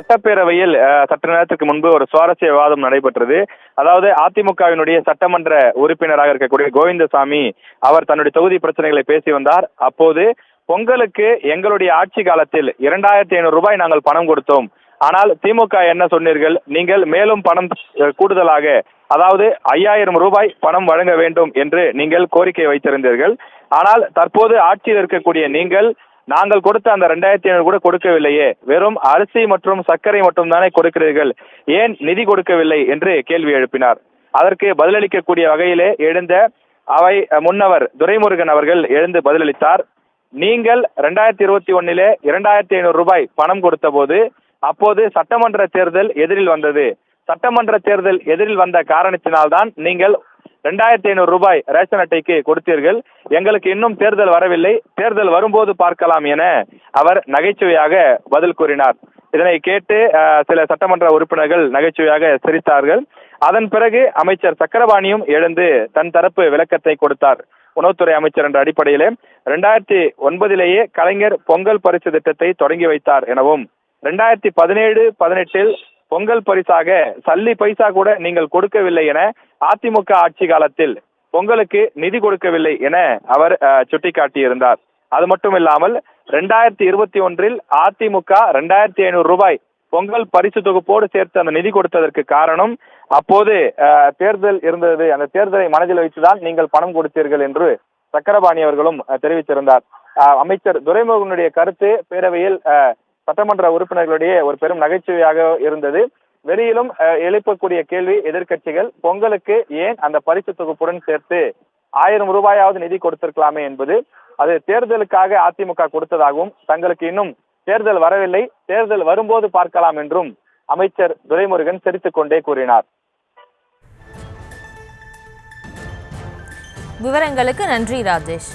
சட்டப்பேரவையில் சற்று நேரத்துக்கு முன்பு ஒரு சுவாரஸ்ய விவாதம் நடைபெற்றது. அதாவது அதிமுகவினுடைய சட்டமன்ற உறுப்பினராக இருக்கக்கூடிய கோவிந்தசாமி அவர் தன்னுடைய தொகுதி பிரச்சனைகளை பேசி வந்தார். அப்போது பொங்கலுக்கு எங்களுடைய ஆட்சி காலத்தில் 2500 ரூபாய் நாங்கள் பணம் கொடுத்தோம். ஆனால் திமுக என்ன சொன்னீர்கள்? நீங்கள் மேலும் பணம் கூடுதலாக, அதாவது 5000 ரூபாய் பணம் வழங்க வேண்டும் என்று நீங்கள் கோரிக்கை வைத்திருந்தீர்கள். ஆனால் தற்போது ஆட்சியில் இருக்கக்கூடிய நீங்கள், நாங்கள் கொடுத்த அந்த 2500 கூட கொடுக்கவில்லையே, வெறும் அரிசி மற்றும் சர்க்கரை மட்டும் தானே கொடுக்கிறீர்கள், ஏன் நிதி கொடுக்கவில்லை என்று கேள்வி எழுப்பினார். அதற்கு பதிலளிக்கக்கூடிய வகையிலே எழுந்த அவை முன்னவர் துரைமுருகன் அவர்கள் எழுந்து பதிலளித்தார். நீங்கள் 2021 2500 ரூபாய் பணம் கொடுத்த போது அப்போது சட்டமன்ற தேர்தல் எதிரில் வந்தது. சட்டமன்ற தேர்தல் எதிரில் வந்த காரணத்தினால்தான் நீங்கள் 2500 ரூபாய் ரேஷன் அட்டைக்கு கொடுத்தீர்கள். எங்களுக்கு இன்னும் தேர்தல் வரவில்லை, தேர்தல் வரும்போது பார்க்கலாம் என அவர் நகைச்சுவையாக பதில் கூறினார். இதனை கேட்டு சில சட்டமன்ற உறுப்பினர்கள் நகைச்சுவையாக சிரித்தார்கள். அதன் பிறகு அமைச்சர் சக்கரபாணியும் எழுந்து தன் தரப்பு விளக்கத்தை கொடுத்தார். உணவுத்துறை அமைச்சர் என்ற அடிப்படையிலே 2009 கலைஞர் பொங்கல் பரிசு திட்டத்தை தொடங்கி வைத்தார் எனவும், 2017-18 பொங்கல் பரிசாக சல்லி பைசா கூட நீங்கள் கொடுக்கவில்லை என அதிமுக ஆட்சி காலத்தில் பொங்கலுக்கு நிதி கொடுக்கவில்லை என அவர் சுட்டிக்காட்டியிருந்தார். அது மட்டும் இல்லாமல் 2021 அதிமுக 2500 ரூபாய் பொங்கல் பரிசு தொகுப்போடு சேர்த்து அந்த நிதி கொடுத்ததற்கு காரணம், அப்போது தேர்தல் இருந்தது, அந்த தேர்தலை மனதில் வைத்துதான் நீங்கள் பணம் கொடுத்தீர்கள் என்று சக்கரபாணி அவர்களும் தெரிவித்திருந்தார். அமைச்சர் துரைமுருகனுடைய கருத்து பேரவையில் சட்டமன்ற உறுப்பினர்களுடைய ஒரு பெரும் நகைச்சுவையாக இருந்தது. வெளியிலும் எழுப்பக்கூடிய கேள்வி எதிர்க்கட்சிகள், பொங்கலுக்கு ஏன் அந்த பரிசு தொகுப்புடன் சேர்த்து 1000 ரூபாயாவது நிதி கொடுத்திருக்கலாமே என்பது. அது தேர்தலுக்காக அதிமுக கொடுத்ததாகவும், தங்களுக்கு இன்னும் தேர்தல் வரவில்லை, தேர்தல் வரும்போது பார்க்கலாம் என்றும் அமைச்சர் துரைமுருகன் சிரித்துக் கொண்டே கூறினார். விவரங்களுக்கு நன்றி ராஜேஷ்.